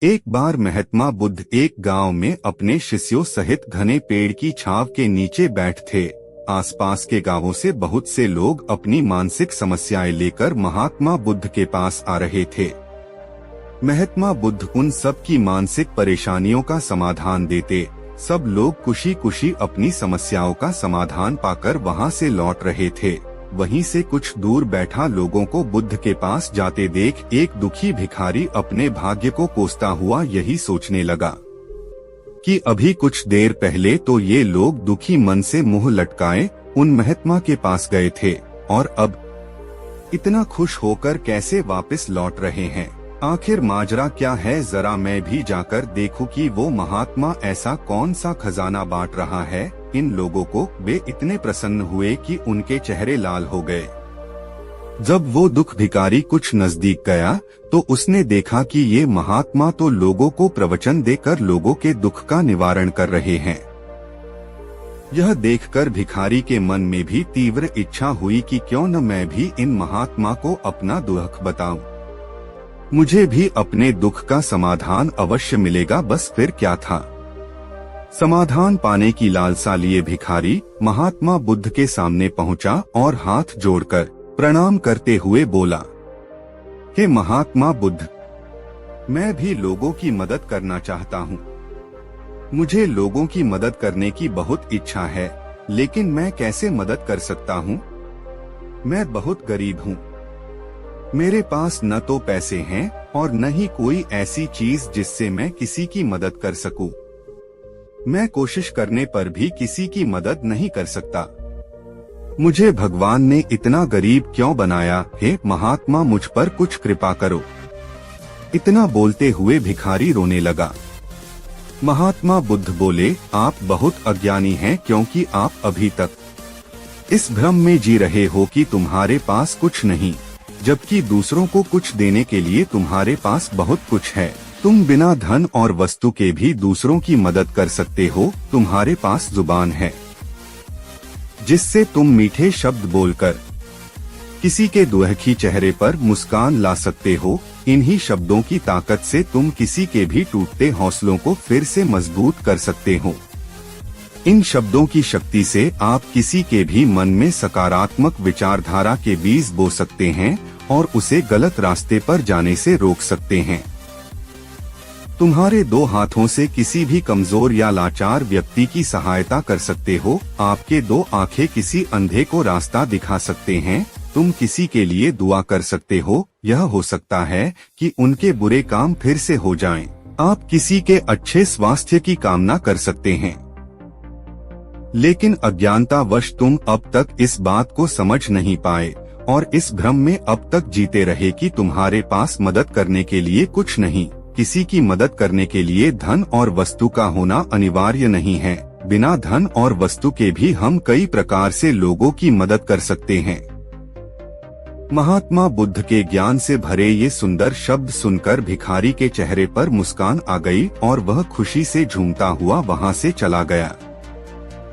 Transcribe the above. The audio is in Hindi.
एक बार महात्मा बुद्ध एक गांव में अपने शिष्यों सहित घने पेड़ की छांव के नीचे बैठ थे। आसपास के गांवों से बहुत से लोग अपनी मानसिक समस्याएं लेकर महात्मा बुद्ध के पास आ रहे थे। महात्मा बुद्ध उन सब की मानसिक परेशानियों का समाधान देते। सब लोग खुशी खुशी अपनी समस्याओं का समाधान पाकर वहां से लौट रहे थे। वहीं से कुछ दूर बैठा लोगों को बुद्ध के पास जाते देख एक दुखी भिखारी अपने भाग्य को कोसता हुआ यही सोचने लगा कि अभी कुछ देर पहले तो ये लोग दुखी मन से मुंह लटकाए उन महात्मा के पास गए थे और अब इतना खुश होकर कैसे वापस लौट रहे हैं। आखिर माजरा क्या है, जरा मैं भी जाकर देखूं कि वो महात्मा ऐसा कौन सा खजाना बांट रहा है। इन लोगों को वे इतने प्रसन्न हुए कि उनके चेहरे लाल हो गए। जब वो दुख भिखारी कुछ नजदीक गया तो उसने देखा कि ये महात्मा तो लोगों को प्रवचन देकर लोगों के दुख का निवारण कर रहे हैं। यह देखकर भिखारी के मन में भी तीव्र इच्छा हुई कि क्यों न मैं भी इन महात्मा को अपना दुख बताऊं। मुझे भी अपने दुख का समाधान अवश्य मिलेगा। बस फिर क्या था, समाधान पाने की लालसा लिए भिखारी महात्मा बुद्ध के सामने पहुंचा और हाथ जोड़कर प्रणाम करते हुए बोला, हे महात्मा बुद्ध, मैं भी लोगों की मदद करना चाहता हूँ। मुझे लोगों की मदद करने की बहुत इच्छा है, लेकिन मैं कैसे मदद कर सकता हूँ? मैं बहुत गरीब हूँ। मेरे पास न तो पैसे हैं और न ही कोई ऐसी चीज जिससे मैं किसी की मदद कर सकूं। मैं कोशिश करने पर भी किसी की मदद नहीं कर सकता। मुझे भगवान ने इतना गरीब क्यों बनाया? हे महात्मा, मुझ पर कुछ कृपा करो। इतना बोलते हुए भिखारी रोने लगा। महात्मा बुद्ध बोले, आप बहुत अज्ञानी हैं, क्योंकि आप अभी तक इस भ्रम में जी रहे हो कि तुम्हारे पास कुछ नहीं, जबकि दूसरों को कुछ देने के लिए तुम्हारे पास बहुत कुछ है। तुम बिना धन और वस्तु के भी दूसरों की मदद कर सकते हो। तुम्हारे पास जुबान है जिससे तुम मीठे शब्द बोलकर किसी के दुखी चेहरे पर मुस्कान ला सकते हो। इन्हीं शब्दों की ताकत से तुम किसी के भी टूटते हौसलों को फिर से मजबूत कर सकते हो। इन शब्दों की शक्ति से आप किसी के भी मन में सकारात्मक विचारधारा के बीज बो सकते हैं और उसे गलत रास्ते पर जाने से रोक सकते हैं। तुम्हारे दो हाथों से किसी भी कमजोर या लाचार व्यक्ति की सहायता कर सकते हो। आपके दो आंखें किसी अंधे को रास्ता दिखा सकते हैं। तुम किसी के लिए दुआ कर सकते हो। यह हो सकता है कि उनके बुरे काम फिर से हो जाएं। आप किसी के अच्छे स्वास्थ्य की कामना कर सकते हैं, लेकिन अज्ञानतावश तुम अब तक इस बात को समझ नहीं पाए और इस भ्रम में अब तक जीते रहे कि तुम्हारे पास मदद करने के लिए कुछ नहीं। किसी की मदद करने के लिए धन और वस्तु का होना अनिवार्य नहीं है। बिना धन और वस्तु के भी हम कई प्रकार से लोगों की मदद कर सकते हैं। महात्मा बुद्ध के ज्ञान से भरे ये सुंदर शब्द सुनकर भिखारी के चेहरे पर मुस्कान आ गई और वह खुशी से झूमता हुआ वहां से चला गया।